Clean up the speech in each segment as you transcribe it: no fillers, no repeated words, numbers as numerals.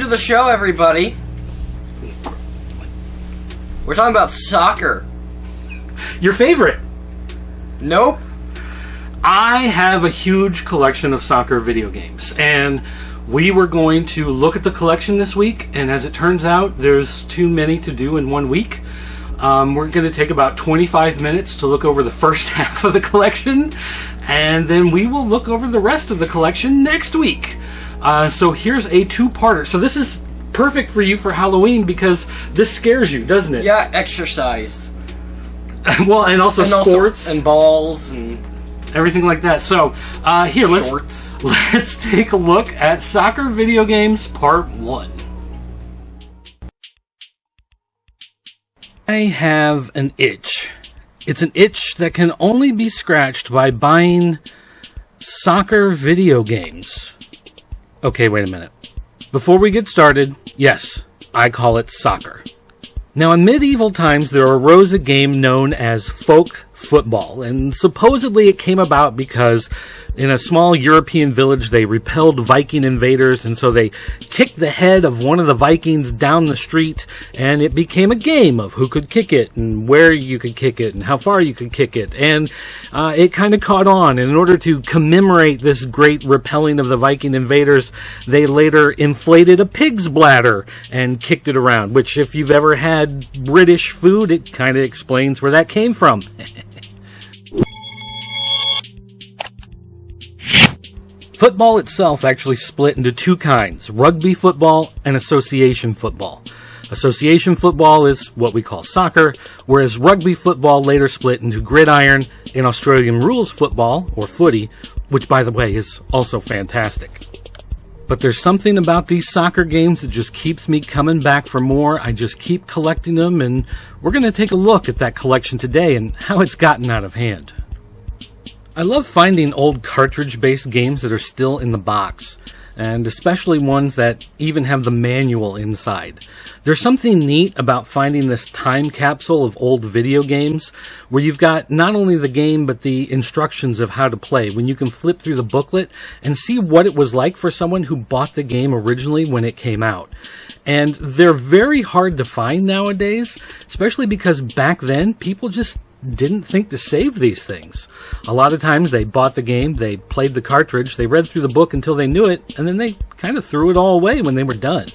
the show, everybody. We're talking about soccer. Your favorite? Nope. I have a huge collection of soccer video games, and we were going to look at the collection this week, and as it turns out, there's too many to do in 1 week. We're going to take about 25 minutes to look over the first half of the collection, and then we will look over the rest of the collection next week. So here's a two-parter. So this is perfect for you for Halloween because this scares you, doesn't it? Yeah, exercise. Well, and also sports. And balls and everything like that. So here, let's take a look at Soccer Video Games Part 1. I have an itch. It's an itch that can only be scratched by buying soccer video games. Okay, wait a minute. Before we get started, yes, I call it soccer. Now, in medieval times, there arose a game known as folk football, and supposedly it came about because in a small European village, they repelled Viking invaders, and so they kicked the head of one of the Vikings down the street, and it became a game of who could kick it, and where you could kick it, and how far you could kick it, and it kind of caught on, and in order to commemorate this great repelling of the Viking invaders, they later inflated a pig's bladder and kicked it around, which if you've ever had British food, it kind of explains where that came from. Football itself actually split into two kinds, rugby football and association football. Association football is what we call soccer, whereas rugby football later split into gridiron and Australian rules football, or footy, which by the way is also fantastic. But there's something about these soccer games that just keeps me coming back for more. I just keep collecting them, and we're going to take a look at that collection today and how it's gotten out of hand. I love finding old cartridge-based games that are still in the box, and especially ones that even have the manual inside. There's something neat about finding this time capsule of old video games where you've got not only the game but the instructions of how to play, when you can flip through the booklet and see what it was like for someone who bought the game originally when it came out. And they're very hard to find nowadays, especially because back then people just didn't think to save these things. A lot of times they bought the game, they played the cartridge, they read through the book until they knew it, and then they kind of threw it all away when they were done.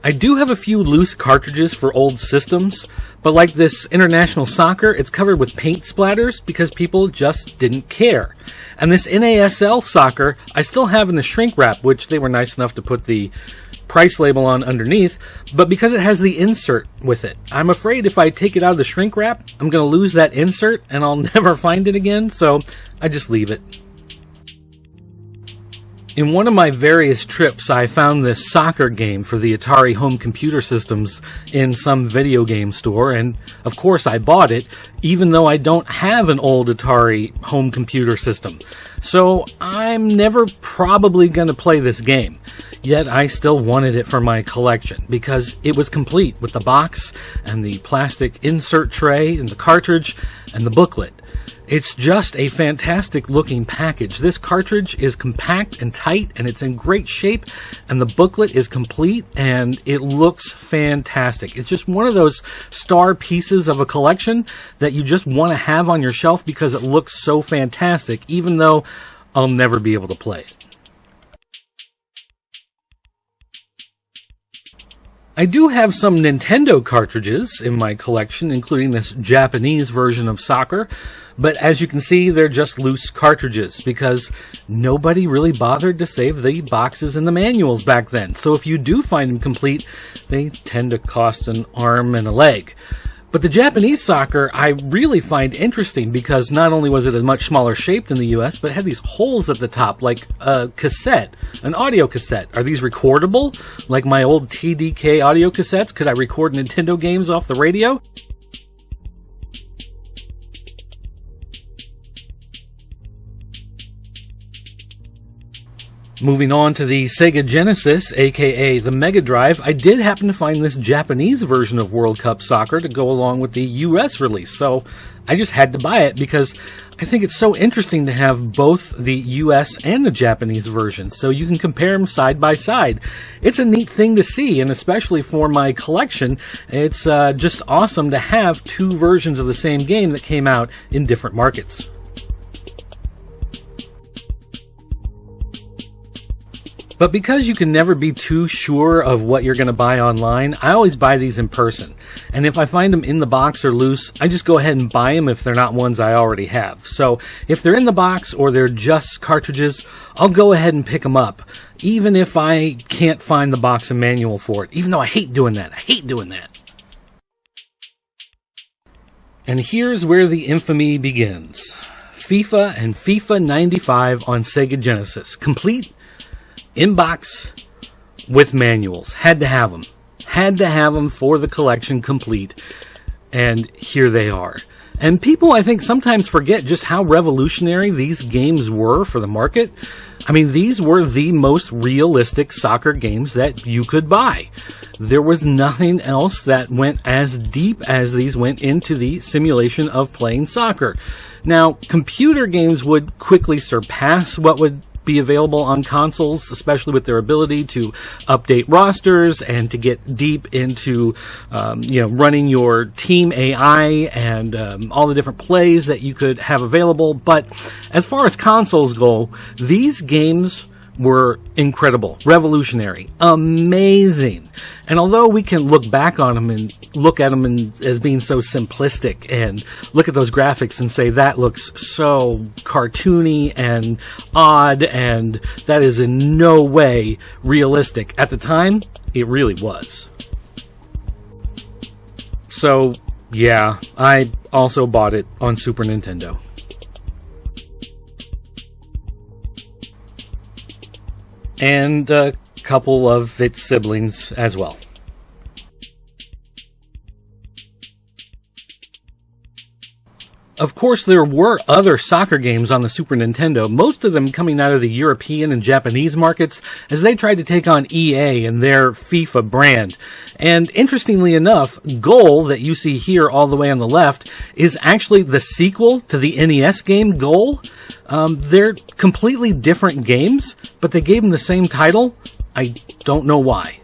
I do have a few loose cartridges for old systems, but like this International Soccer, it's covered with paint splatters because people just didn't care. And this NASL Soccer, I still have in the shrink wrap, which they were nice enough to put the price label on underneath, but because it has the insert with it, I'm afraid if I take it out of the shrink wrap, I'm going to lose that insert and I'll never find it again, so I just leave it. In one of my various trips, I found this soccer game for the Atari home computer systems in some video game store, and of course I bought it, even though I don't have an old Atari home computer system. So I'm never probably going to play this game. Yet I still wanted it for my collection because it was complete with the box and the plastic insert tray and the cartridge and the booklet. It's just a fantastic looking package. This cartridge is compact and tight and it's in great shape, and the booklet is complete and it looks fantastic. It's just one of those star pieces of a collection that you just want to have on your shelf because it looks so fantastic, even though I'll never be able to play it. I do have some Nintendo cartridges in my collection, including this Japanese version of soccer, but as you can see, they're just loose cartridges because nobody really bothered to save the boxes and the manuals back then. So if you do find them complete, they tend to cost an arm and a leg. But the Japanese soccer I really find interesting because not only was it a much smaller shape than the US, but it had these holes at the top like a cassette, an audio cassette. Are these recordable? Like my old TDK audio cassettes? Could I record Nintendo games off the radio? Moving on to the Sega Genesis, aka the Mega Drive, I did happen to find this Japanese version of World Cup Soccer to go along with the US release, so I just had to buy it because I think it's so interesting to have both the US and the Japanese versions, so you can compare them side by side. It's a neat thing to see, and especially for my collection, it's just awesome to have two versions of the same game that came out in different markets. But because you can never be too sure of what you're going to buy online, I always buy these in person. And if I find them in the box or loose, I just go ahead and buy them if they're not ones I already have. So if they're in the box or they're just cartridges, I'll go ahead and pick them up, even if I can't find the box and manual for it, even though I hate doing that. And here's where the infamy begins. FIFA and FIFA 95 on Sega Genesis. Complete, in box, with manuals. Had to have them for the collection complete. And here they are. And people, I think, sometimes forget just how revolutionary these games were for the market. I mean, these were the most realistic soccer games that you could buy. There was nothing else that went as deep as these went into the simulation of playing soccer. Now, computer games would quickly surpass what would be available on consoles, especially with their ability to update rosters and to get deep into running your team AI and all the different plays that you could have available. But as far as consoles go, these games were incredible, revolutionary, amazing. And although we can look back on them and look at them as being so simplistic and look at those graphics and say that looks so cartoony and odd and that is in no way realistic, at the time, it really was. So, yeah, I also bought it on Super Nintendo. And a couple of its siblings as well. Of course, there were other soccer games on the Super Nintendo, most of them coming out of the European and Japanese markets as they tried to take on EA and their FIFA brand. And interestingly enough, Goal, that you see here all the way on the left, is actually the sequel to the NES game Goal. They're completely different games, but they gave them the same title. I don't know why.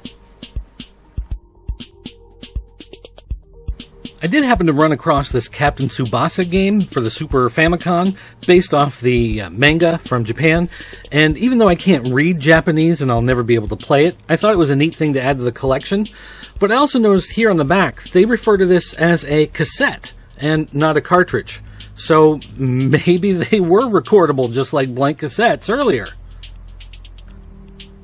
I did happen to run across this Captain Tsubasa game for the Super Famicom, based off the manga from Japan, and even though I can't read Japanese and I'll never be able to play it, I thought it was a neat thing to add to the collection. But I also noticed here on the back, they refer to this as a cassette and not a cartridge. So maybe they were recordable just like blank cassettes earlier.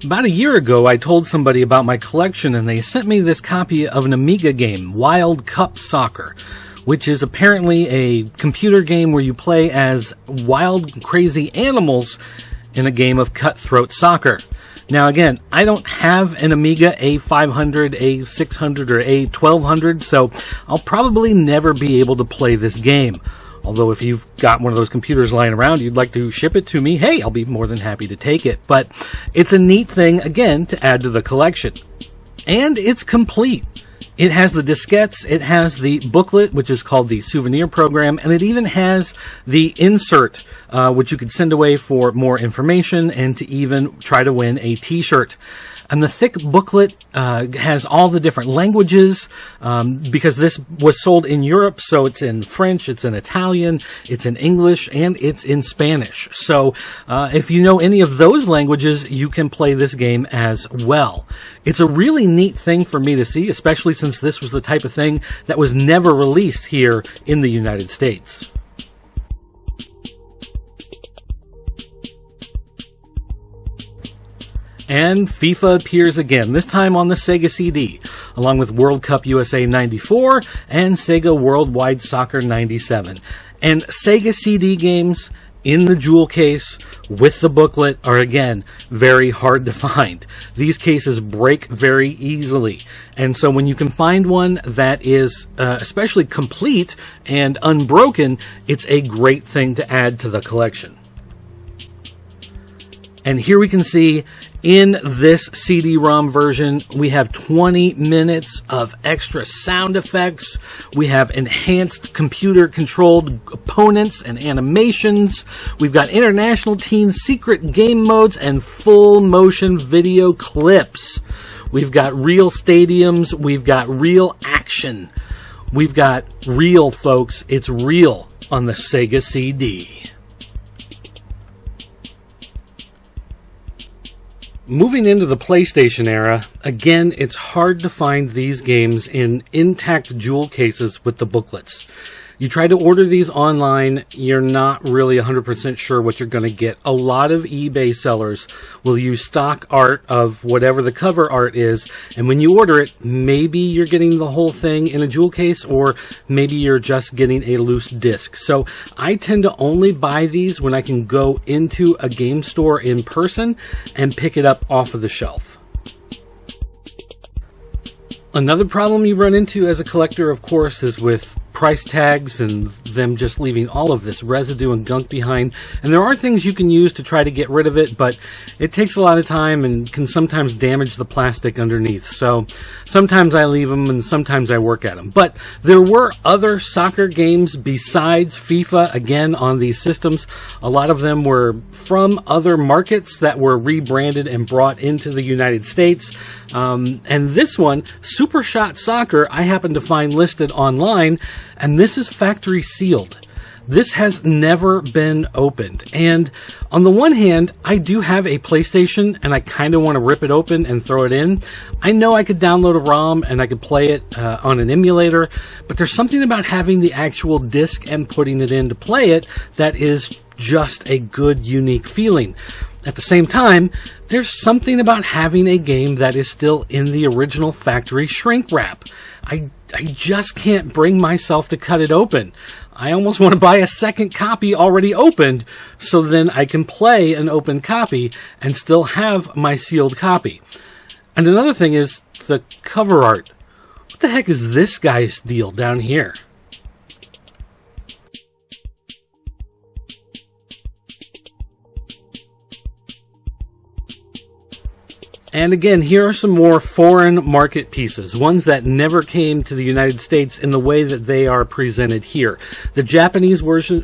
About a year ago, I told somebody about my collection and they sent me this copy of an Amiga game, Wild Cup Soccer, which is apparently a computer game where you play as wild, crazy animals in a game of cutthroat soccer. Now again, I don't have an Amiga A500, A600, or A1200, so I'll probably never be able to play this game. Although if you've got one of those computers lying around, you'd like to ship it to me, hey, I'll be more than happy to take it. But it's a neat thing, again, to add to the collection. And it's complete. It has the diskettes, it has the booklet, which is called the souvenir program, and it even has the insert, which you could send away for more information and to even try to win a t-shirt. And the thick booklet has all the different languages, because this was sold in Europe, so it's in French, it's in Italian, it's in English, and it's in Spanish. So if you know any of those languages, you can play this game as well. It's a really neat thing for me to see, especially since this was the type of thing that was never released here in the United States. And FIFA appears again, this time on the Sega CD, along with World Cup USA 94 and Sega Worldwide Soccer 97. And Sega CD games in the jewel case with the booklet are, again, very hard to find. These cases break very easily. And so when you can find one that is especially complete and unbroken, it's a great thing to add to the collection. And here we can see in this CD-ROM version, we have 20 minutes of extra sound effects. We have enhanced computer-controlled opponents and animations. We've got International Teens secret game modes and full-motion video clips. We've got real stadiums. We've got real action. We've got real, folks. It's real on the Sega CD. Moving into the PlayStation era, again, it's hard to find these games in intact jewel cases with the booklets. You try to order these online, you're not really 100% sure what you're going to get. A lot of eBay sellers will use stock art of whatever the cover art is, and when you order it, maybe you're getting the whole thing in a jewel case, or maybe you're just getting a loose disc. So I tend to only buy these when I can go into a game store in person and pick it up off of the shelf. Another problem you run into as a collector, of course, is with price tags and them just leaving all of this residue and gunk behind. And there are things you can use to try to get rid of it, but it takes a lot of time and can sometimes damage the plastic underneath. So sometimes I leave them and sometimes I work at them. But there were other soccer games besides FIFA, again, on these systems. A lot of them were from other markets that were rebranded and brought into the United States. And this one, Super Shot Soccer, I happened to find listed online, and this is factory sealed. This has never been opened. And on the one hand, I do have a PlayStation, and I kind of want to rip it open and throw it in. I know I could download a ROM and I could play it on an emulator, but there's something about having the actual disc and putting it in to play it that is just a good, unique feeling. At the same time, there's something about having a game that is still in the original factory shrink wrap. I just can't bring myself to cut it open. I almost want to buy a second copy already opened, so then I can play an open copy and still have my sealed copy. And another thing is the cover art. What the heck is this guy's deal down here? And again, here are some more foreign market pieces, ones that never came to the United States in the way that they are presented here. The Japanese version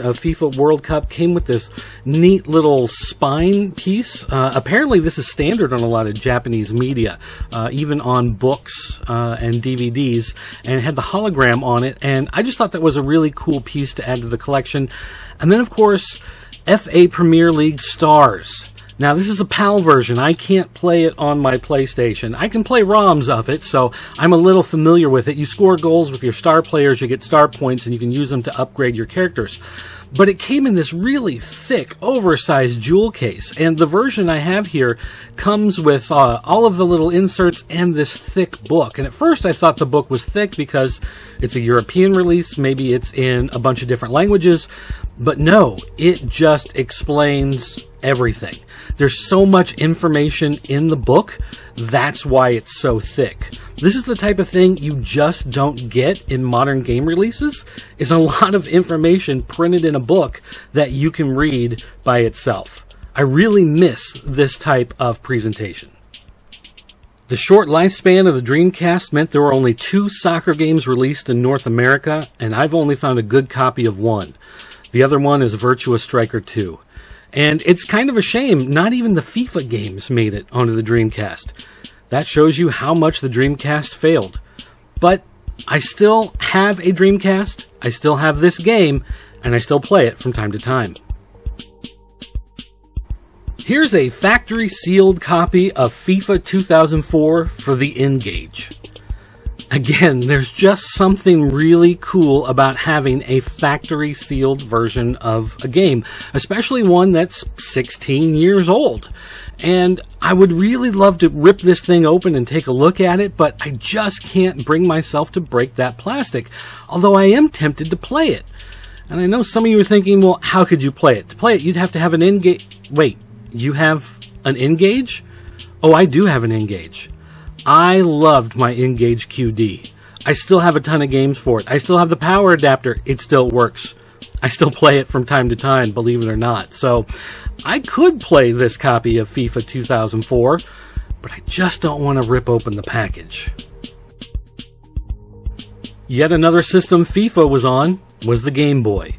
of FIFA World Cup came with this neat little spine piece. Apparently this is standard on a lot of Japanese media, even on books and DVDs, and it had the hologram on it, and I just thought that was a really cool piece to add to the collection. And then, of course, FA Premier League Stars. Now, this is a PAL version. I can't play it on my PlayStation. I can play ROMs of it, so I'm a little familiar with it. You score goals with your star players, you get star points, and you can use them to upgrade your characters. But it came in this really thick, oversized jewel case, and the version I have here comes with all of the little inserts and this thick book. And at first I thought the book was thick because it's a European release, maybe it's in a bunch of different languages, but no, it just explains everything. There's so much information in the book, that's why it's so thick. This is the type of thing you just don't get in modern game releases, is a lot of information printed in a book that you can read by itself. I really miss this type of presentation. The short lifespan of the Dreamcast meant there were only 2 soccer games released in North America, and I've only found a good copy of one. The other one is Virtua Striker 2. And it's kind of a shame, not even the FIFA games made it onto the Dreamcast. That shows you how much the Dreamcast failed. But I still have a Dreamcast, I still have this game, and I still play it from time to time. Here's a factory sealed copy of FIFA 2004 for the N-Gage. Again, there's just something really cool about having a factory sealed version of a game, especially one that's 16 years old. And I would really love to rip this thing open and take a look at it, but I just can't bring myself to break that plastic, although I am tempted to play it. And I know some of you are thinking, well, how could you play it? To play it, you'd have to have an N-Gage. Wait, you have an N-Gage? Oh, I do have an N-Gage. I loved my N-Gage QD. I still have a ton of games for it. I still have the power adapter. It still works. I still play it from time to time, believe it or not. So I could play this copy of FIFA 2004, but I just don't want to rip open the package. Yet another system FIFA was on was the Game Boy.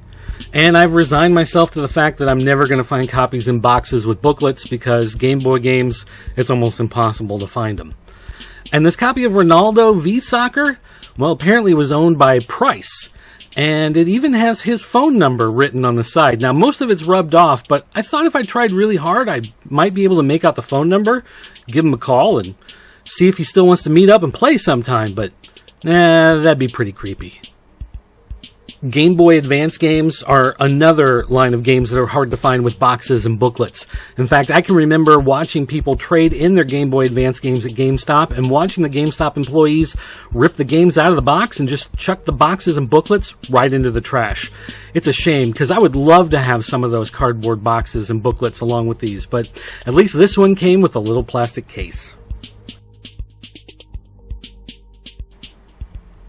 And I've resigned myself to the fact that I'm never going to find copies in boxes with booklets because Game Boy games, it's almost impossible to find them. And this copy of Ronaldo v Soccer, well, apparently was owned by Price. And it even has his phone number written on the side. Now, most of it's rubbed off, but I thought if I tried really hard, I might be able to make out the phone number, give him a call, and see if he still wants to meet up and play sometime, but that'd be pretty creepy. Game Boy Advance games are another line of games that are hard to find with boxes and booklets. In fact, I can remember watching people trade in their Game Boy Advance games at GameStop and watching the GameStop employees rip the games out of the box and just chuck the boxes and booklets right into the trash. It's a shame because I would love to have some of those cardboard boxes and booklets along with these, but at least this one came with a little plastic case.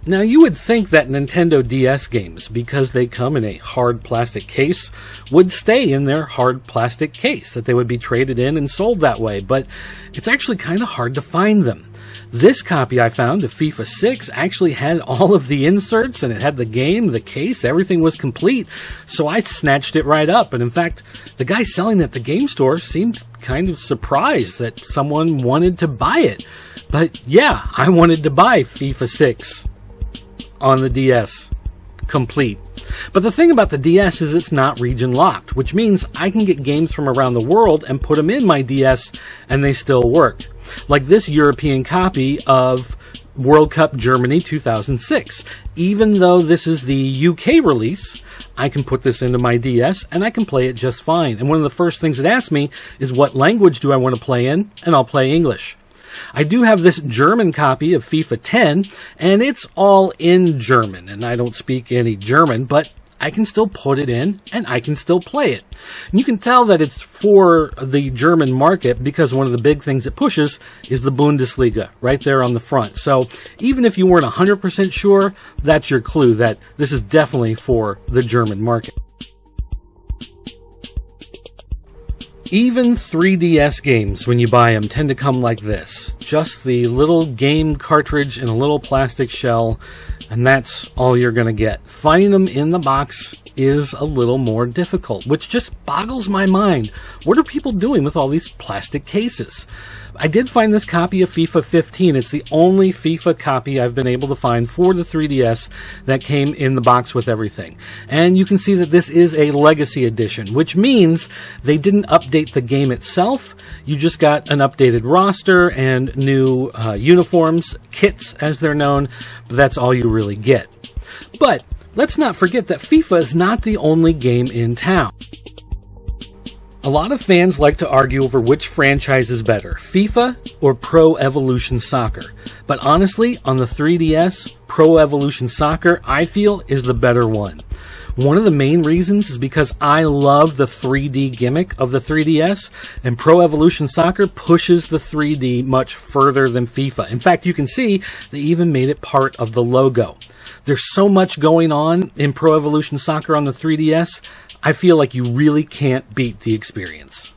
Now, you would think that Nintendo DS games, because they come in a hard plastic case, would stay in their hard plastic case, that they would be traded in and sold that way, but it's actually kind of hard to find them. This copy I found of FIFA 6 actually had all of the inserts, and it had the game, the case, everything was complete, so I snatched it right up, and in fact, the guy selling it at the game store seemed kind of surprised that someone wanted to buy it. But yeah, I wanted to buy FIFA 6. On the DS. Complete. But the thing about the DS is it's not region locked, which means I can get games from around the world and put them in my DS and they still work. Like this European copy of World Cup Germany 2006. Even though this is the UK release, I can put this into my DS and I can play it just fine. And one of the first things it asks me is what language do I want to play in, and I'll play English. I do have this German copy of FIFA 10, and it's all in German, and I don't speak any German, but I can still put it in, and I can still play it. And you can tell that it's for the German market because one of the big things it pushes is the Bundesliga right there on the front. So even if you weren't 100% sure, that's your clue that this is definitely for the German market. Even 3DS games, when you buy them, tend to come like this. Just the little game cartridge in a little plastic shell, and that's all you're going to get. Finding them in the box is a little more difficult, which just boggles my mind. What are people doing with all these plastic cases? I did find this copy of FIFA 15. It's the only FIFA copy I've been able to find for the 3DS that came in the box with everything. And you can see that this is a Legacy Edition, which means they didn't update the game itself. You just got an updated roster and new uniforms, kits as they're known, but that's all you really get. But let's not forget that FIFA is not the only game in town. A lot of fans like to argue over which franchise is better, FIFA or Pro Evolution Soccer. But honestly, on the 3DS, Pro Evolution Soccer, I feel, is the better one. One of the main reasons is because I love the 3D gimmick of the 3DS, and Pro Evolution Soccer pushes the 3D much further than FIFA. In fact, you can see they even made it part of the logo. There's so much going on in Pro Evolution Soccer on the 3DS, I feel like you really can't beat the experience.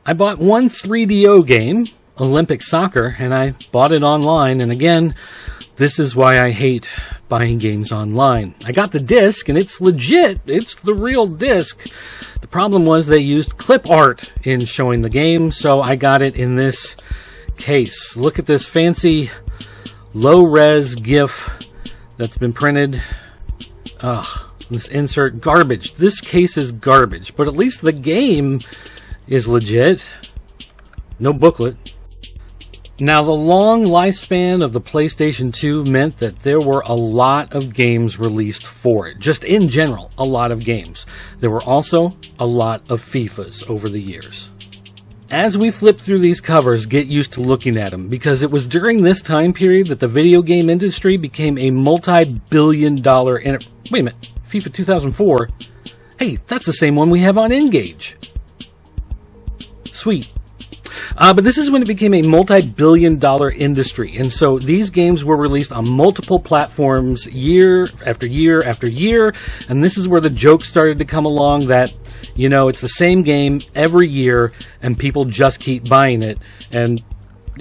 I bought one 3DO game, Olympic Soccer, and I bought it online, and again, this is why I hate buying games online. I got the disc, and it's legit. It's the real disc. The problem was they used clip art in showing the game, so I got it in this case. Look at this fancy low-res GIF that's been printed. This insert, garbage. This case is garbage, but at least the game is legit. No booklet. Now, the long lifespan of the PlayStation 2 meant that there were a lot of games released for it. Just in general, a lot of games. There were also a lot of FIFAs over the years. As we flip through these covers, get used to looking at them, because it was during this time period that the video game industry became a multi-billion-dollar... Wait a minute, FIFA 2004? Hey, that's the same one we have on Engage. Sweet. But this is when it became a multi-billion-dollar industry. And so these games were released on multiple platforms year after year after year. And this is where the joke started to come along that, you know, it's the same game every year and people just keep buying it. And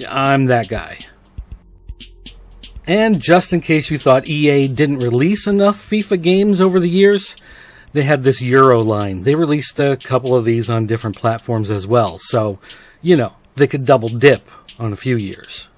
I'm that guy. And just in case you thought EA didn't release enough FIFA games over the years, they had this Euro line. They released a couple of these on different platforms as well. So, you know, they could double dip on a few years.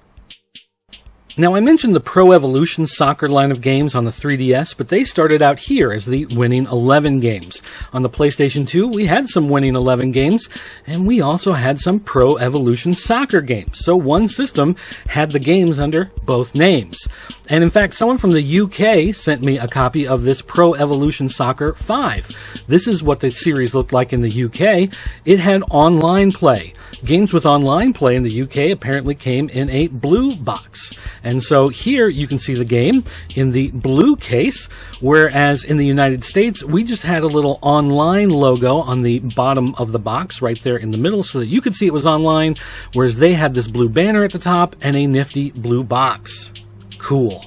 Now, I mentioned the Pro Evolution Soccer line of games on the 3DS, but they started out here as the Winning 11 games. On the PlayStation 2, we had some Winning 11 games, and we also had some Pro Evolution Soccer games. So one system had the games under both names. And in fact, someone from the UK sent me a copy of this Pro Evolution Soccer 5. This is what the series looked like in the UK. It had online play. Games with online play in the UK apparently came in a blue box. And so here you can see the game in the blue case, whereas in the United States, we just had a little online logo on the bottom of the box right there in the middle so that you could see it was online, whereas they had this blue banner at the top and a nifty blue box. Cool.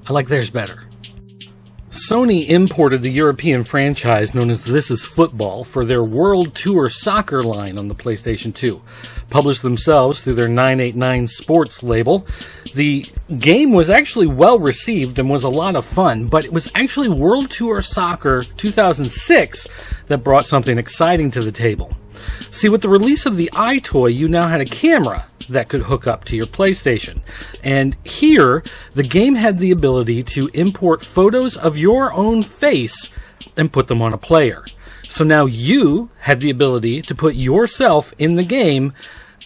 I like theirs better. Sony imported the European franchise known as This Is Football for their World Tour Soccer line on the PlayStation 2. Published themselves through their 989 Sports label. The game was actually well received and was a lot of fun, but it was actually World Tour Soccer 2006 that brought something exciting to the table. See, with the release of the iToy, you now had a camera that could hook up to your PlayStation. And here, the game had the ability to import photos of your own face and put them on a player. So now you had the ability to put yourself in the game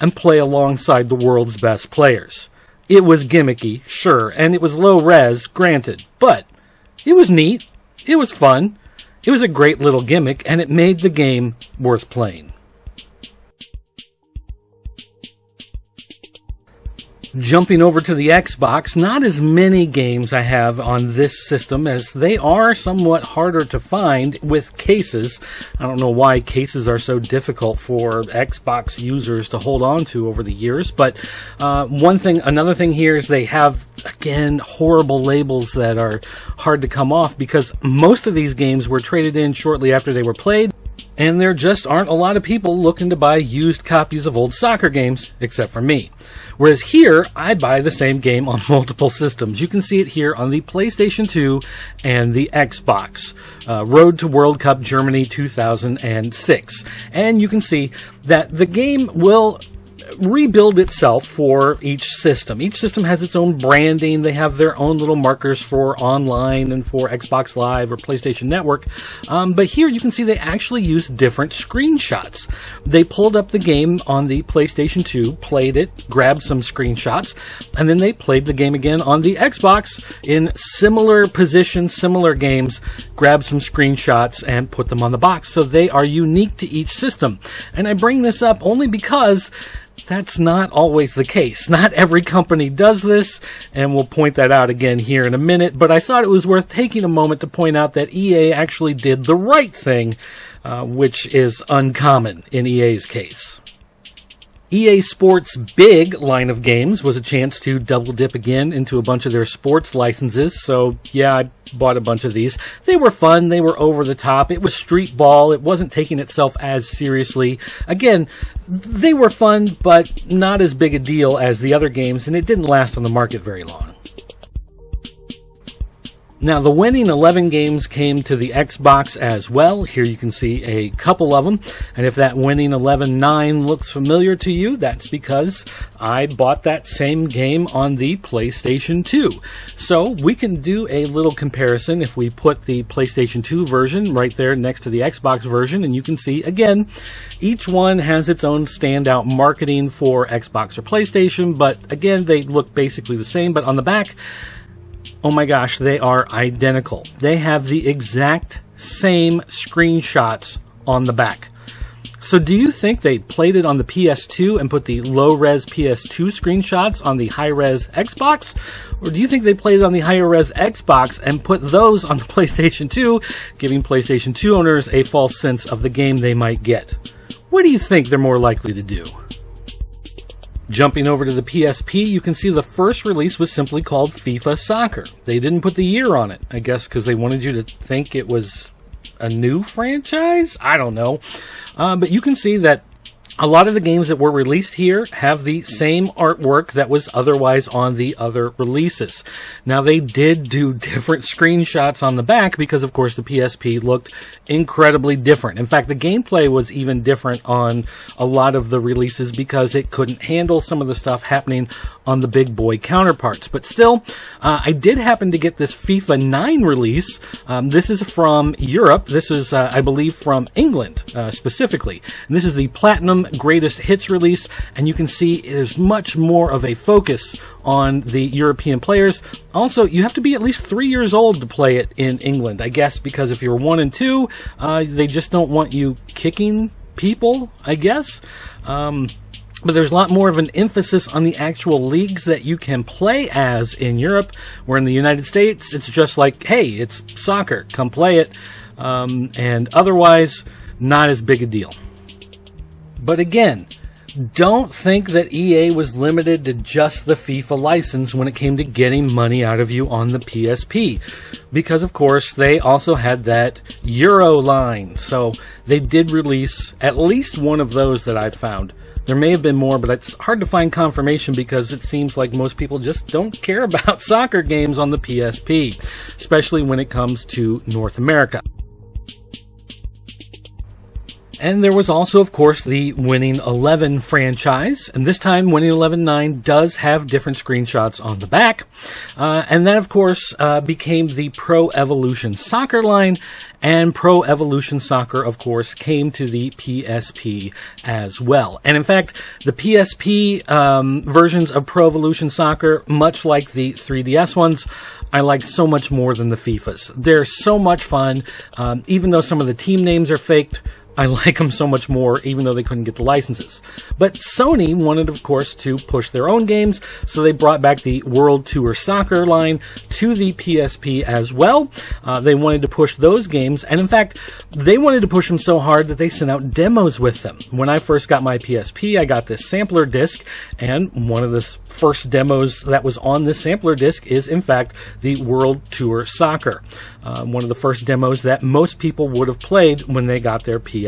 and play alongside the world's best players. It was gimmicky, sure, and it was low res, granted, but it was neat, it was fun, it was a great little gimmick, and it made the game worth playing. Jumping over to the Xbox, not as many games I have on this system as they are somewhat harder to find with cases. I don't know why cases are so difficult for Xbox users to hold on to over the years, but another thing here is they have, again, horrible labels that are hard to come off because most of these games were traded in shortly after they were played. And there just aren't a lot of people looking to buy used copies of old soccer games, except for me. Whereas here, I buy the same game on multiple systems. You can see it here on the PlayStation 2 and the Xbox. Road to World Cup Germany 2006. And you can see that the game will rebuild itself for each system. Each system has its own branding. They have their own little markers for online and for Xbox Live or PlayStation Network. But here you can see they actually used different screenshots. They pulled up the game on the PlayStation 2, played it, grabbed some screenshots, and then they played the game again on the Xbox in similar positions, similar games, grabbed some screenshots and put them on the box. So they are unique to each system. And I bring this up only because that's not always the case. Not every company does this, and we'll point that out again here in a minute, but I thought it was worth taking a moment to point out that EA actually did the right thing, which is uncommon in EA's case. EA Sports' big line of games was a chance to double dip again into a bunch of their sports licenses. So, yeah, I bought a bunch of these. They were fun. They were over the top. It was street ball. It wasn't taking itself as seriously. Again, they were fun, but not as big a deal as the other games, and it didn't last on the market very long. Now, the Winning 11 games came to the Xbox as well. Here you can see a couple of them. And if that Winning 11-9 looks familiar to you, that's because I bought that same game on the PlayStation 2. So we can do a little comparison if we put the PlayStation 2 version right there next to the Xbox version. And you can see, again, each one has its own standout marketing for Xbox or PlayStation. But again, they look basically the same. But on the back, oh my gosh, they are identical. They have the exact same screenshots on the back. So do you think they played it on the PS2 and put the low-res PS2 screenshots on the high-res Xbox? Or do you think they played it on the higher-res Xbox and put those on the PlayStation 2, giving PlayStation 2 owners a false sense of the game they might get? What do you think they're more likely to do? Jumping over to the PSP, you can see the first release was simply called FIFA Soccer. They didn't put the year on it, I guess because they wanted you to think it was a new franchise? I don't know. But you can see that a lot of the games that were released here have the same artwork that was otherwise on the other releases. Now, they did do different screenshots on the back because, of course, the PSP looked incredibly different. In fact, the gameplay was even different on a lot of the releases because it couldn't handle some of the stuff happening on the big boy counterparts. But still, I did happen to get this FIFA 9 release. This is from Europe. This is, I believe, from England specifically. And this is the Platinum Greatest Hits release, and you can see there's much more of a focus on the European players. Also, you have to be at least 3 years old to play it in England, I guess, because if you're 1 and 2, they just don't want you kicking people, I guess. But there's a lot more of an emphasis on the actual leagues that you can play as in Europe, where in the United States, it's just like, hey, it's soccer, come play it, and otherwise, not as big a deal. But again, don't think that EA was limited to just the FIFA license when it came to getting money out of you on the PSP. Because, of course, they also had that Euro line. So they did release at least one of those that I've found. There may have been more, but it's hard to find confirmation because it seems like most people just don't care about soccer games on the PSP, especially when it comes to North America. And there was also, of course, the Winning 11 franchise. And this time, Winning 11 9 does have different screenshots on the back. And that, of course, became the Pro Evolution Soccer line. And Pro Evolution Soccer, of course, came to the PSP as well. And in fact, the PSP versions of Pro Evolution Soccer, much like the 3DS ones, I like so much more than the FIFAs. They're so much fun. Even though some of the team names are faked, I like them so much more, even though they couldn't get the licenses. But Sony wanted, of course, to push their own games, so they brought back the World Tour Soccer line to the PSP as well. They wanted to push those games, and in fact, they wanted to push them so hard that they sent out demos with them. When I first got my PSP, I got this sampler disc, and one of the first demos that was on this sampler disc is, in fact, the World Tour Soccer. One of the first demos that most people would have played when they got their PSP.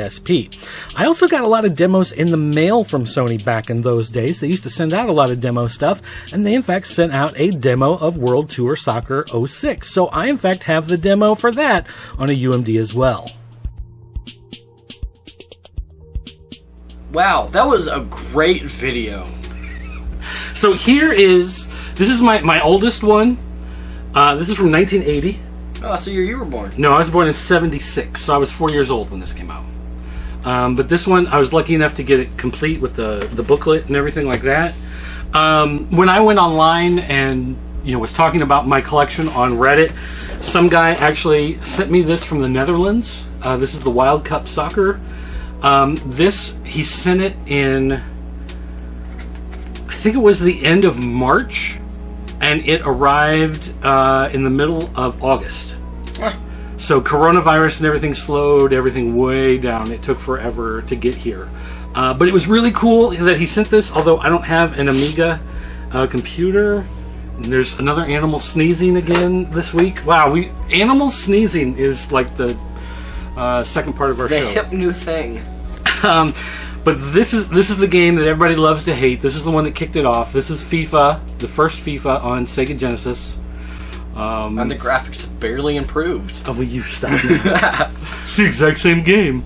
I also got a lot of demos in the mail from Sony back in those days. They used to send out a lot of demo stuff, and they in fact sent out a demo of World Tour Soccer 06. So I in fact have the demo for that on a UMD as well. Wow, that was a great video. So this is my oldest one. This is from 1980. Oh, so you were born. No, I was born in 76, so I was 4 years old when this came out. But this one, I was lucky enough to get it complete with the booklet and everything like that. When I went online and was talking about my collection on Reddit, some guy actually sent me this from the Netherlands. This is the Wild Cup Soccer. He sent it in, I think it was the end of March, and it arrived in the middle of August. So coronavirus and everything slowed everything way down. It took forever to get here. But it was really cool that he sent this, although I don't have an Amiga computer. And there's another animal sneezing again this week. Wow, animal sneezing is like the second part of our show. The hip new thing. But this is the game that everybody loves to hate. This is the one that kicked it off. This is FIFA, the first FIFA on Sega Genesis. And the graphics have barely improved. Oh, will you stop? It's the exact same game.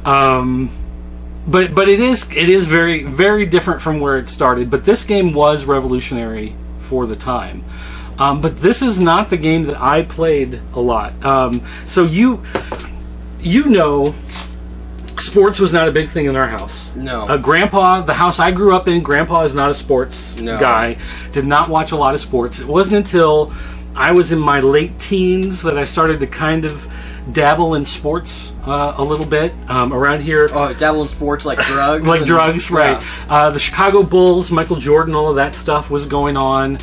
But it is very, very different from where it started. But this game was revolutionary for the time. But this is not the game that I played a lot. So you know, sports was not a big thing in our house. No. Grandpa, the house I grew up in, Grandpa is not a sports guy. Did not watch a lot of sports. It wasn't until I was in my late teens that I started to kind of dabble in sports a little bit around here. Oh, dabble in sports like drugs? Like drugs, right. Yeah. The Chicago Bulls, Michael Jordan, all of that stuff was going on.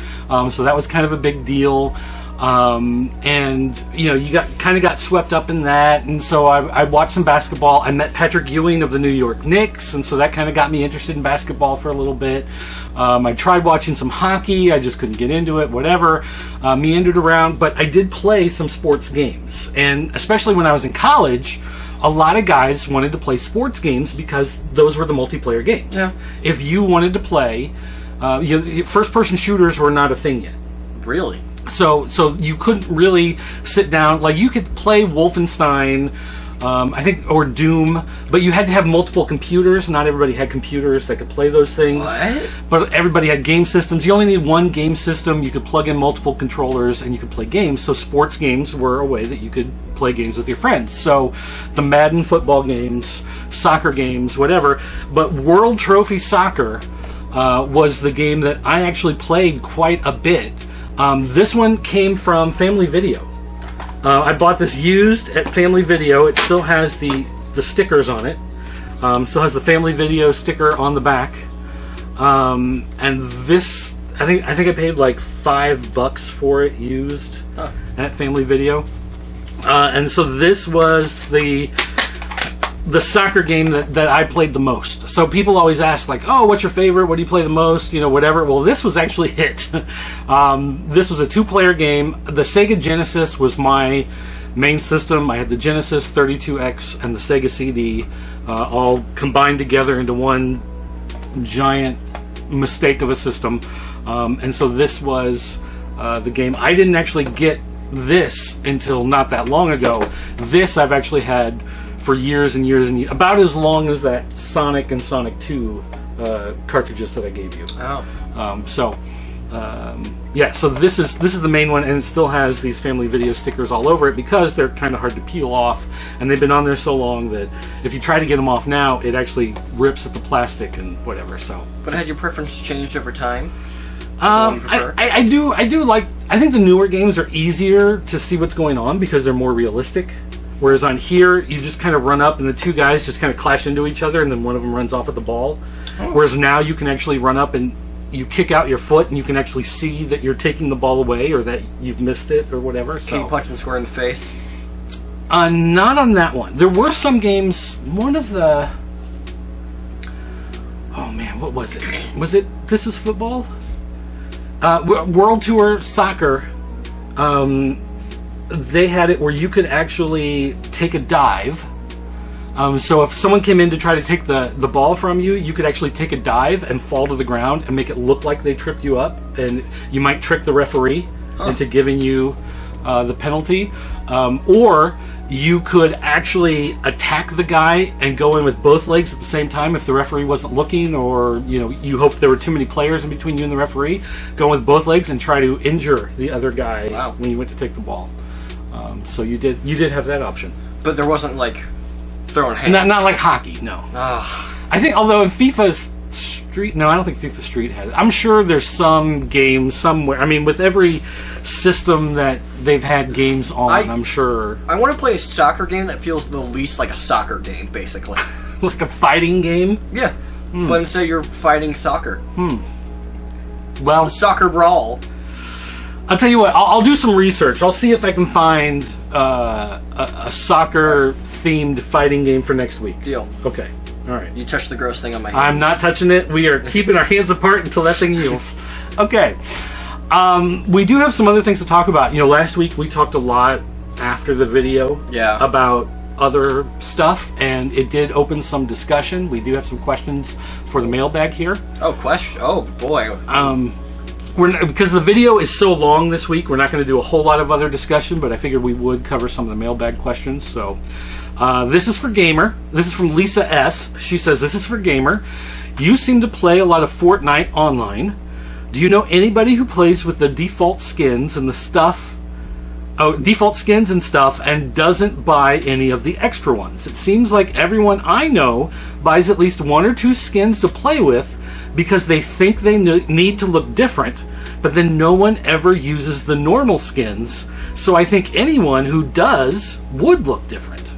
So that was kind of a big deal. And you got swept up in that, and so I watched some basketball. I met Patrick Ewing of the New York Knicks, and so that kind of got me interested in basketball for a little bit. I tried watching some hockey. I just couldn't get into it. Whatever, meandered around, but I did play some sports games, and especially when I was in college, a lot of guys wanted to play sports games because those were the multiplayer games. Yeah. If you wanted to play, first-person shooters were not a thing yet. Really? So you couldn't really sit down. Like, you could play Wolfenstein, I think, or Doom, but you had to have multiple computers. Not everybody had computers that could play those things. What? But everybody had game systems. You only need one game system. You could plug in multiple controllers, and you could play games. So sports games were a way that you could play games with your friends. So the Madden football games, soccer games, whatever. But World Trophy Soccer was the game that I actually played quite a bit. This one came from Family Video. I bought this used at Family Video. It still has the stickers on it. Still has the Family Video sticker on the back. And this, I think I paid like $5 for it used at Family Video. And so this was the soccer game that I played the most. So people always ask, like, oh, what's your favorite? What do you play the most? Whatever. Well, this was actually it. This was a 2-player game. The Sega Genesis was my main system. I had the Genesis 32X and the Sega CD all combined together into one giant mistake of a system. And so this was the game. I didn't actually get this until not that long ago. This I've actually had for years and years and years, about as long as that Sonic and Sonic 2 cartridges that I gave you. Oh. So this is the main one, and it still has these Family Video stickers all over it because they're kind of hard to peel off, and they've been on there so long that if you try to get them off now, it actually rips at the plastic and whatever. So. But has your preference changed over time? I do like. I think the newer games are easier to see what's going on because they're more realistic. Whereas on here, you just kind of run up and the two guys just kind of clash into each other and then one of them runs off with the ball. Oh. Whereas now you can actually run up and you kick out your foot and you can actually see that you're taking the ball away or that you've missed it or whatever. Can you punch them square in the face? Not on that one. There were some games, one of the... Oh man, what was it? Was it This Is Football? World Tour Soccer... they had it where you could actually take a dive. So if someone came in to try to take the ball from you, you could actually take a dive and fall to the ground and make it look like they tripped you up, and you might trick the referee into giving you the penalty. Or you could actually attack the guy and go in with both legs at the same time if the referee wasn't looking, or you hoped there were too many players in between you and the referee. Go with both legs and try to injure the other guy when you went to take the ball. So you did have that option, but there wasn't like throwing hands. Not like hockey, no. I think, although in FIFA's Street, no, I don't think FIFA Street had it. I'm sure there's some game somewhere. I mean, with every system that they've had games on, I'm sure. I want to play a soccer game that feels the least like a soccer game, basically. Like a fighting game? Yeah, but instead you're fighting soccer. Well, soccer brawl. I'll tell you what, I'll do some research. I'll see if I can find a soccer-themed fighting game for next week. Deal. Okay. All right. You touched the gross thing on my hand. I'm not touching it. We are keeping our hands apart until that thing heals. Okay. We do have some other things to talk about. Last week we talked a lot after the video about other stuff, and it did open some discussion. We do have some questions for the mailbag here. Oh, boy. Because the video is so long this week, we're not going to do a whole lot of other discussion, but I figured we would cover some of the mailbag questions. So, this is for Gamer. This is from Lisa S. She says, this is for Gamer. You seem to play a lot of Fortnite online. Do you know anybody who plays with the default skins and stuff, and doesn't buy any of the extra ones? It seems like everyone I know buys at least 1 or 2 skins to play with because they think they need to look different, but then no one ever uses the normal skins, so I think anyone who does would look different.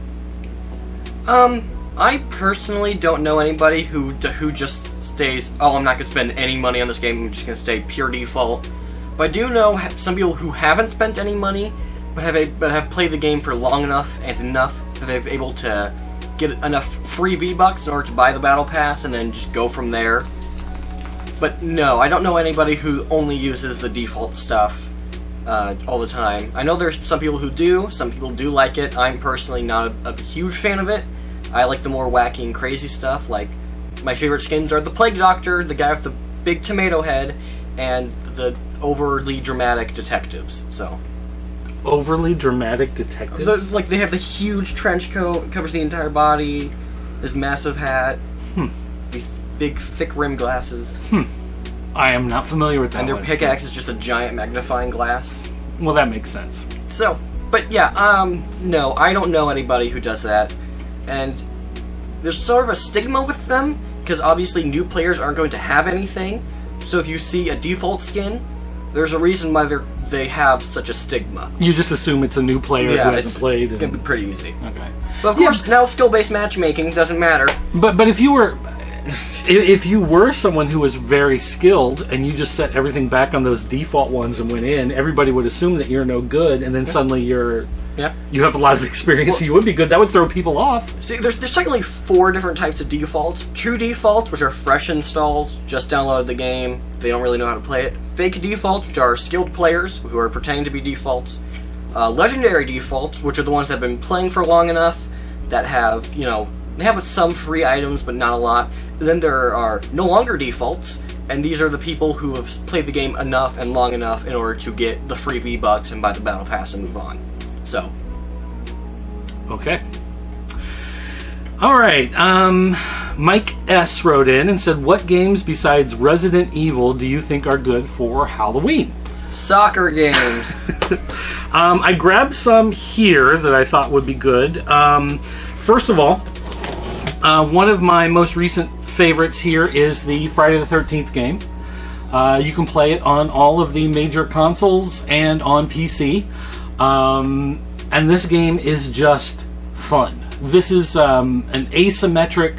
I personally don't know anybody who just stays, I'm not going to spend any money on this game, I'm just going to stay pure default, But I do know some people who haven't spent any money, but have played the game for long enough and enough that they've able to get enough free V-Bucks in order to buy the Battle Pass and then just go from there. But no, I don't know anybody who only uses the default stuff all the time. I know there's some people who do. Some people do like it. I'm personally not a huge fan of it. I like the more wacky and crazy stuff. Like, my favorite skins are the Plague Doctor, the guy with the big tomato head, and the overly dramatic detectives. So, overly dramatic detectives? They have the huge trench coat, covers the entire body, this massive hat, these big thick rimmed glasses. I am not familiar with that. And their pickaxe is just a giant magnifying glass. Well, that makes sense. So, but yeah, no, I don't know anybody who does that. And there's sort of a stigma with them, because obviously new players aren't going to have anything. So if you see a default skin, there's a reason why they have such a stigma. You just assume it's a new player who hasn't played. It's going to be pretty easy. Okay. But of course, now skill-based matchmaking doesn't matter. But if you were someone who was very skilled and you just set everything back on those default ones and went in, everybody would assume that you're no good, and then suddenly you have a lot of experience, you would be good. That would throw people off. See, there's technically 4 different types of defaults. True defaults, which are fresh installs, just downloaded the game, they don't really know how to play it. Fake defaults, which are skilled players who are pretending to be defaults. Legendary defaults, which are the ones that have been playing for long enough, that have, they have some free items, but not a lot. Then there are no longer defaults, and these are the people who have played the game enough and long enough in order to get the free V-Bucks and buy the Battle Pass and move on. So. Okay. Alright, Mike S. wrote in and said, what games besides Resident Evil do you think are good for Halloween? Soccer games. I grabbed some here that I thought would be good. First of all, one of my most recent favorites here is the Friday the 13th game. You can play it on all of the major consoles and on PC. And this game is just fun. This is an asymmetric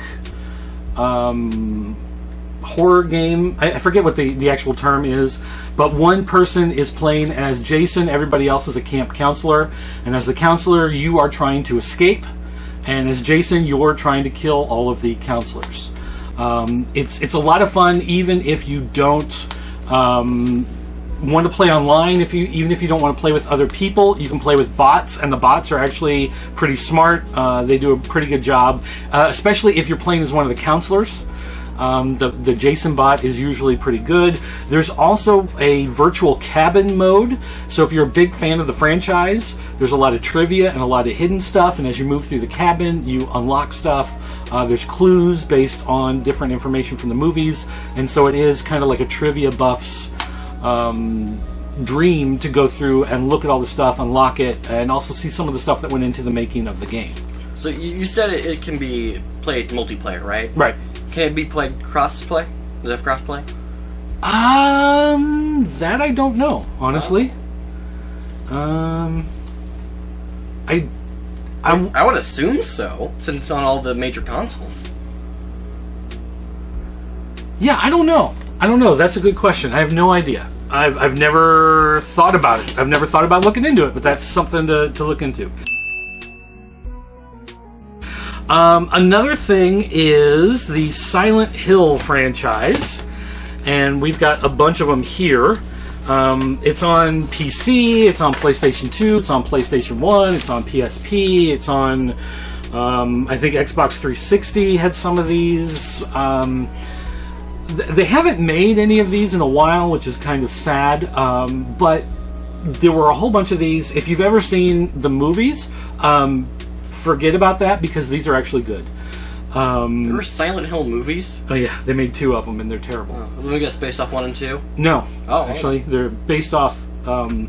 horror game. I forget what the actual term is, but one person is playing as Jason, everybody else is a camp counselor, and as the counselor you are trying to escape, and as Jason you're trying to kill all of the counselors. It's a lot of fun, even if you don't want to play online. Even if you don't want to play with other people, you can play with bots, and the bots are actually pretty smart. They do a pretty good job, especially if you're playing as one of the counselors. The Jason bot is usually pretty good. There's also a virtual cabin mode, so if you're a big fan of the franchise, there's a lot of trivia and a lot of hidden stuff, and as you move through the cabin, you unlock stuff. There's clues based on different information from the movies, and so it is kind of like a trivia buff's dream to go through and look at all the stuff, unlock it, and also see some of the stuff that went into the making of the game. So you said it can be played multiplayer, right? Right. Can it be played cross-play? Does it have cross-play? That I don't know, honestly. I would assume so, since it's on all the major consoles. Yeah, I don't know. That's a good question. I have no idea. I've never thought about it. I've never thought about looking into it, but that's something to look into. Another thing is the Silent Hill franchise, and we've got a bunch of them here. It's on PC, it's on PlayStation 2, it's on PlayStation 1, it's on PSP, it's on, I think Xbox 360 had some of these. They haven't made any of these in a while, which is kind of sad, but there were a whole bunch of these. If you've ever seen the movies, forget about that, because these are actually good. There were Silent Hill movies? Oh yeah, they made 2 of them, and they're terrible. Let me guess, based off 1 and 2? No. Oh, actually, they're based off the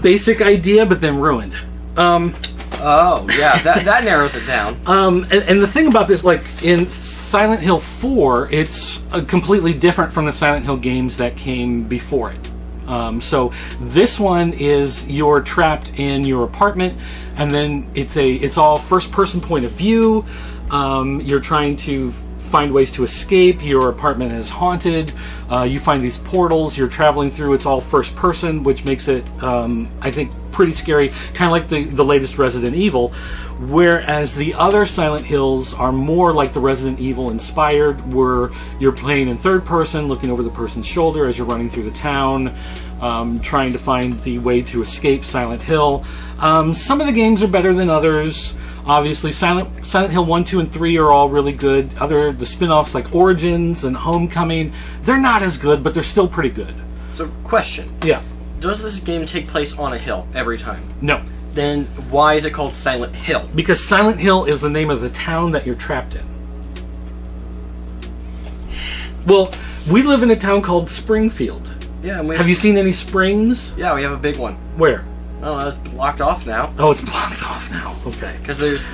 basic idea, but then ruined. Oh, yeah, that narrows it down. And the thing about this, like, in Silent Hill 4, it's completely different from the Silent Hill games that came before it. So this one is you're trapped in your apartment, and then it's all first-person point of view. You're trying to find ways to escape. Your apartment is haunted. You find these portals you're traveling through. It's all first person, which makes it, I think, pretty scary. Kind of like the latest Resident Evil. Whereas the other Silent Hills are more like the Resident Evil inspired, where you're playing in third person, looking over the person's shoulder as you're running through the town, trying to find the way to escape Silent Hill. Some of the games are better than others. Obviously, Silent Hill 1, 2, and 3 are all really good. The spin-offs like Origins and Homecoming, they're not as good, but they're still pretty good. So, question. Yeah. Does this game take place on a hill every time? No. Then why is it called Silent Hill? Because Silent Hill is the name of the town that you're trapped in. Well, we live in a town called Springfield. Yeah. Have you seen any springs? Yeah, we have a big one. Where? Oh, it's blocked off now. Oh, it's blocked off now. Okay. Because there's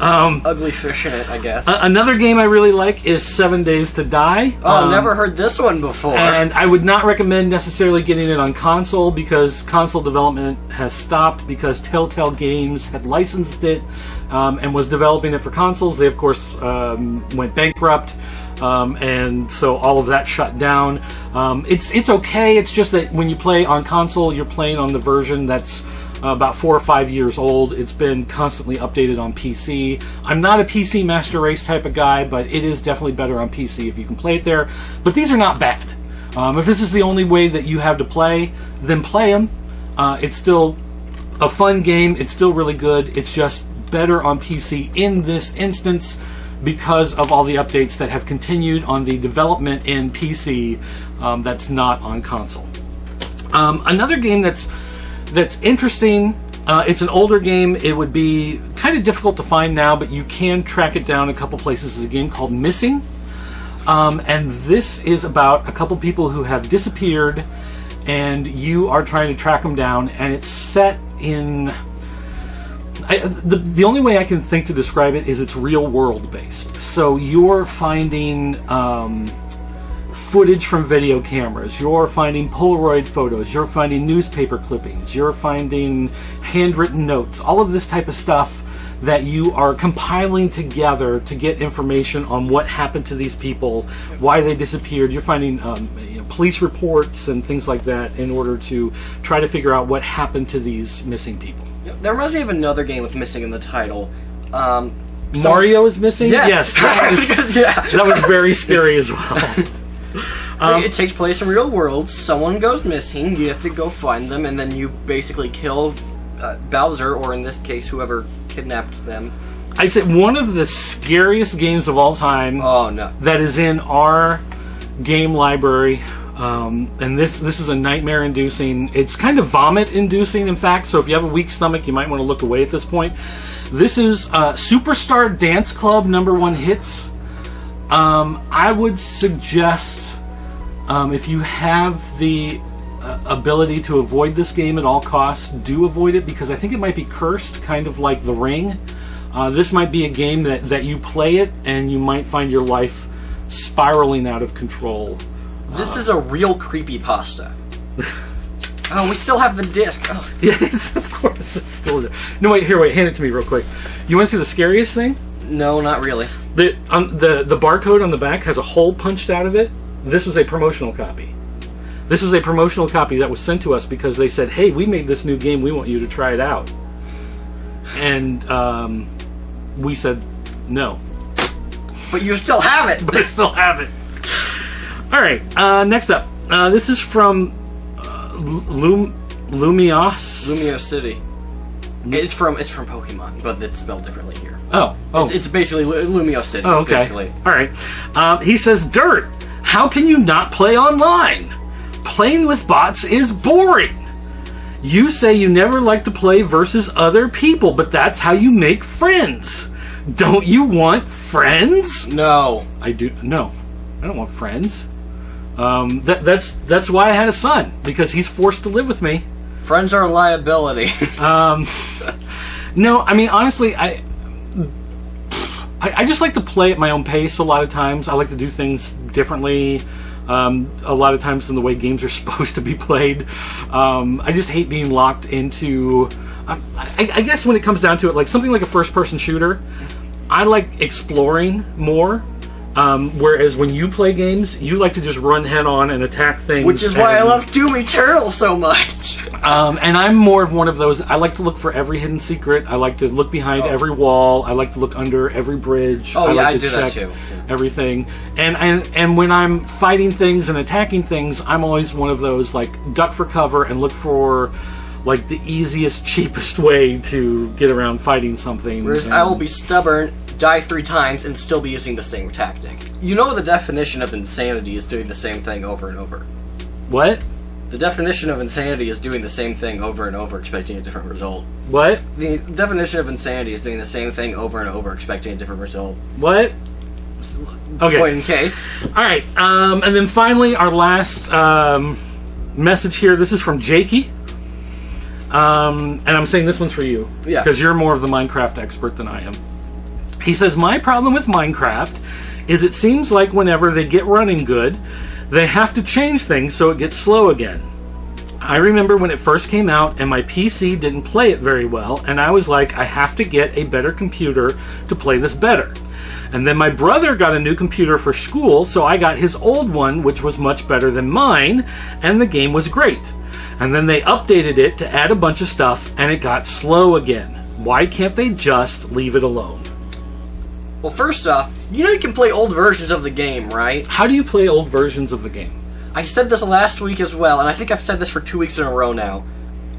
ugly fish in it, I guess. Another game I really like is 7 Days to Die. Oh, never heard this one before. And I would not recommend necessarily getting it on console, because console development has stopped because Telltale Games had licensed it and was developing it for consoles. They, of course, went bankrupt. And so all of that shut down. It's okay. It's just that when you play on console, you're playing on the version that's about 4 or 5 years old. It's been constantly updated on PC. I'm not a PC Master Race type of guy, but it is definitely better on PC if you can play it there. But these are not bad. If this is the only way that you have to play, then play them. It's still a fun game. It's still really good. It's just better on PC in this instance, because of all the updates that have continued on the development in PC that's not on console. Another game that's interesting, it's an older game. It would be kind of difficult to find now, but you can track it down a couple places. It's a game called Missing. And this is about a couple people who have disappeared, and you are trying to track them down, and it's set in... the only way I can think to describe it is it's real world based. So you're finding footage from video cameras, you're finding Polaroid photos, you're finding newspaper clippings, you're finding handwritten notes, all of this type of stuff that you are compiling together to get information on what happened to these people, why they disappeared. You're finding police reports and things like that in order to try to figure out what happened to these missing people. There reminds me of another game with missing in the title. Mario is missing? Yes. That was very scary as well. It takes place in real world. Someone goes missing. You have to go find them, and then you basically kill Bowser, or in this case, whoever kidnapped them. I said one of the scariest games of all time. Oh no! That is in our game library. And this is a nightmare-inducing. It's kind of vomit-inducing, in fact. So if you have a weak stomach, you might want to look away at this point. This is Superstar Dance Club #1 Hits. I would suggest, if you have the ability to avoid this game at all costs, do avoid it, because I think it might be cursed, kind of like The Ring. This might be a game that you play it and you might find your life spiraling out of control. This is a real creepypasta. Oh, we still have the disc. Oh. Yes, of course. It's still there. No, wait, hand it to me real quick. You want to see the scariest thing? No, not really. The barcode on the back has a hole punched out of it. This was a promotional copy. This was a promotional copy that was sent to us because they said, hey, we made this new game, we want you to try it out. And we said, no. But you still have it! But I still have it. Alright, next up. This is from Lumios. Lumios City. It's from Pokemon, but it's spelled differently here. Oh. It's basically Lumios City. Oh, okay. Basically. Alright. He says, Dirt, how can you not play online? Playing with bots is boring. You say you never like to play versus other people, but that's how you make friends. Don't you want friends? No. I do. No. I don't want friends. That's why I had a son, because he's forced to live with me. Friends are a liability. No, I mean, honestly, I just like to play at my own pace a lot of times. I like to do things differently a lot of times than the way games are supposed to be played. I just hate being locked into... I guess when it comes down to it, like something like a first-person shooter, I like exploring more. Whereas when you play games, you like to just run head on and attack things. Which is why I love Doom Eternal so much. And I'm more of one of those. I like to look for every hidden secret. I like to look behind every wall. I like to look under every bridge. Oh, I do that too. Everything. And when I'm fighting things and attacking things, I'm always one of those, like, duck for cover and look for, like, the easiest, cheapest way to get around fighting something. Whereas I will be stubborn, die 3 times, and still be using the same tactic. You know the definition of insanity is doing the same thing over and over. What? The definition of insanity is doing the same thing over and over, expecting a different result. What? The definition of insanity is doing the same thing over and over, expecting a different result. What? Okay. Point in case. Alright, and then finally, our last message here. This is from Jakey. And I'm saying this one's for you. Yeah. Because you're more of the Minecraft expert than I am. He says, my problem with Minecraft is it seems like whenever they get running good, they have to change things so it gets slow again. I remember when it first came out and my PC didn't play it very well, and I was like, I have to get a better computer to play this better. And then my brother got a new computer for school, so I got his old one, which was much better than mine, and the game was great. And then they updated it to add a bunch of stuff, and it got slow again. Why can't they just leave it alone? Well, first off, you know you can play old versions of the game, right? How do you play old versions of the game? I said this last week as well, and I think I've said this for 2 weeks in a row now.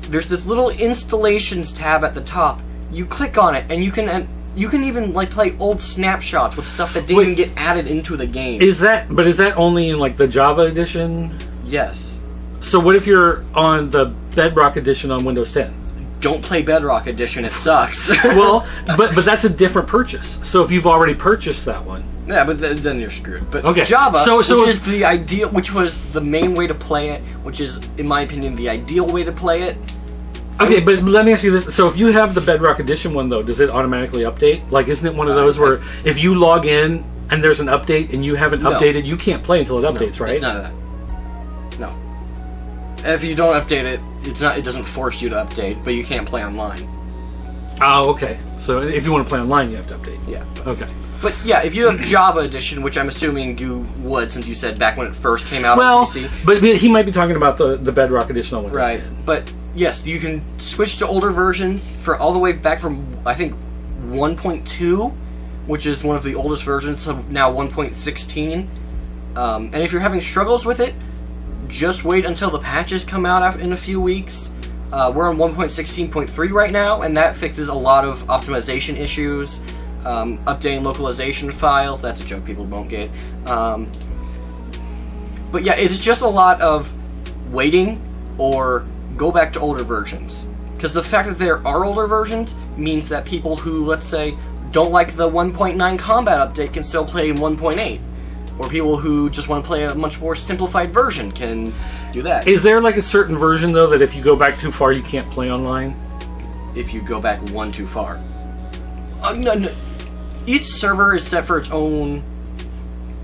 There's this little installations tab at the top. You click on it, and you can even like play old snapshots with stuff that didn't even get added into the game. Is that only in like the Java edition? Yes. So what if you're on the Bedrock edition on Windows 10? Don't play Bedrock edition, it sucks. Well, but that's a different purchase. So if you've already purchased that one, yeah, but then you're screwed. But okay. Java, So which was the main way to play it, which is, in my opinion, the ideal way to play it. Okay, but let me ask you this. So if you have the Bedrock edition one, though, does it automatically update? Like, isn't it one of those where if you log in and there's an update and you haven't updated, you can't play until it updates, right? It's none of that. No. If you don't update it, it doesn't force you to update, but you can't play online. Oh, okay. So if you want to play online, you have to update. Yeah. Okay. But yeah, if you have Java edition, which I'm assuming you would, since you said back when it first came out on PC. But he might be talking about the Bedrock edition on Windows 10. Right. But yes, you can switch to older versions for all the way back from, I think, 1.2, which is one of the oldest versions, so now 1.16. And if you're having struggles with it, just wait until the patches come out in a few weeks. We're on 1.16.3 right now, and that fixes a lot of optimization issues, updating localization files. That's a joke people won't get. But yeah, it's just a lot of waiting or go back to older versions. Because the fact that there are older versions means that people who, let's say, don't like the 1.9 combat update can still play in 1.8. Or people who just want to play a much more simplified version can do that. Is there like a certain version, though, that if you go back too far, you can't play online? If you go back one too far. No. Each server is set for its own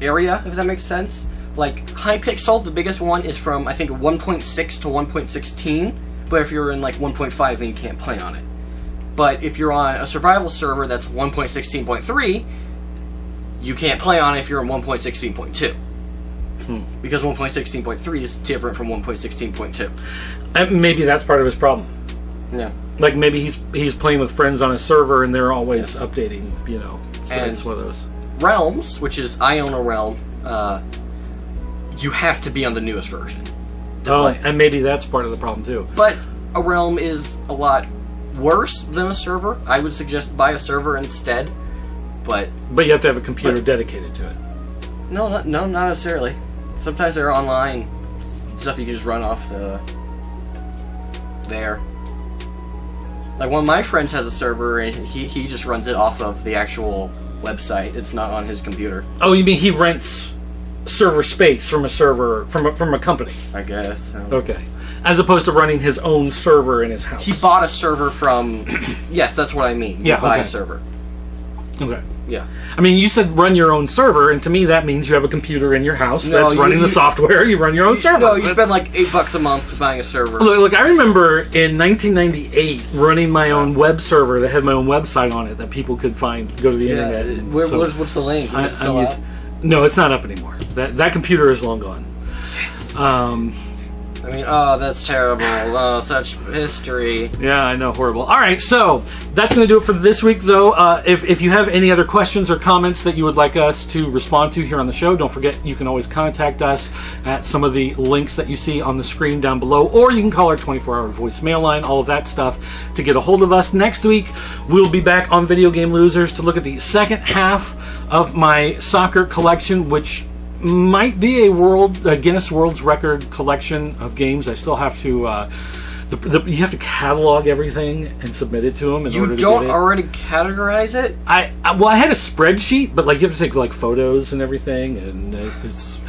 area, if that makes sense. Like, Hypixel, the biggest one, is from, I think, 1.6 to 1.16. But if you're in, like, 1.5, then you can't play on it. But if you're on a survival server that's 1.16.3... you can't play on it if you're in 1.16.2. Because 1.16.3 is different from 1.16.2. Maybe that's part of his problem. Yeah. Like, maybe he's playing with friends on a server and they're always updating, you know. So and it's one of those. Realms, which is, I own a Realm, you have to be on the newest version. And maybe that's part of the problem, too. But a Realm is a lot worse than a server. I would suggest buy a server instead. But you have to have a computer dedicated to it. No, not necessarily. Sometimes they're online stuff you can just run off there. Like, one of my friends has a server, and he just runs it off of the actual website. It's not on his computer. Oh, you mean he rents server space from a server from a company? I guess. Okay. As opposed to running his own server in his house. He bought a server from... Yes, that's what I mean. Yeah, buy a server. Okay. Yeah. I mean, you said run your own server, and to me that means you have a computer in your house that's running the software. You run your own server. No, you spend like $8 a month buying a server. Look, I remember in 1998 running my own web server that had my own website on it that people could go to the internet. What's the link? No, it's not up anymore. That computer is long gone. Yes. I mean, oh, that's terrible. Oh, such history. Yeah, I know, horrible. All right, so that's going to do it for this week, though. If you have any other questions or comments that you would like us to respond to here on the show, don't forget you can always contact us at some of the links that you see on the screen down below, or you can call our 24-hour voicemail line, all of that stuff, to get a hold of us. Next week, we'll be back on Video Game Losers to look at the second half of my soccer collection, which might be a Guinness World's Record collection of games. I still have to you have to catalog everything and submit it to them in order to get it. You don't already categorize it? I had a spreadsheet, but like you have to take like photos and everything, and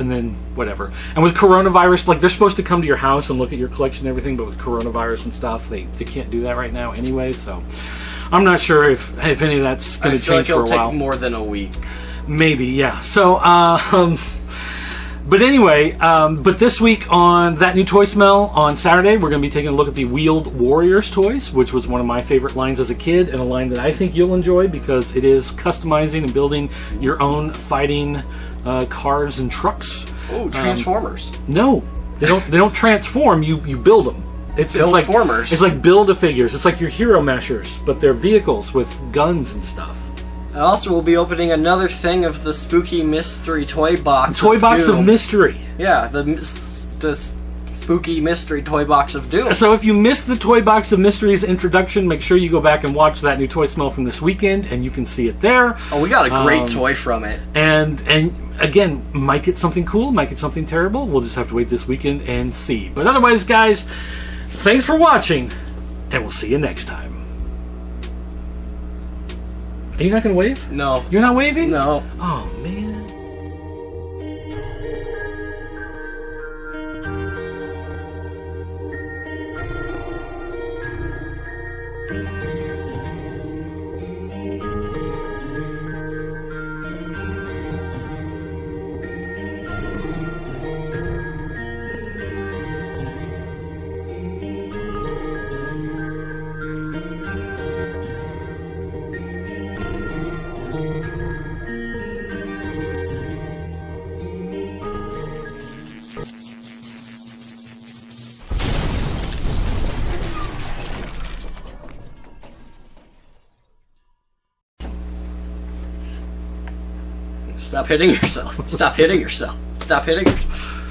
then whatever. And with coronavirus, like they're supposed to come to your house and look at your collection and everything, but with coronavirus and stuff, they can't do that right now anyway. So I'm not sure if any of that's going to change for a while. It'll take more than a week. Maybe, yeah. So, but anyway, but this week on That New Toy Smell on Saturday, we're going to be taking a look at the Wheeled Warriors toys, which was one of my favorite lines as a kid, and a line that I think you'll enjoy because it is customizing and building your own fighting cars and trucks. Oh, Transformers. No, they don't transform. You build them. It's like Formers. It's like Build-A-Figures. It's like your Hero Mashers, but they're vehicles with guns and stuff. Also, we'll be opening another thing of the spooky mystery toy box. Toy box of mystery. Yeah, the spooky mystery toy box of doom. So if you missed the Toy Box of Mysteries introduction, make sure you go back and watch That New Toy Smell from this weekend, and you can see it there. Oh, we got a great toy from it. And again, might get something cool, might get something terrible. We'll just have to wait this weekend and see. But otherwise, guys, thanks for watching, and we'll see you next time. Are you not going to wave? No. You're not waving? No. Oh, man. Stop hitting yourself. Stop hitting yourself. Stop hitting yourself.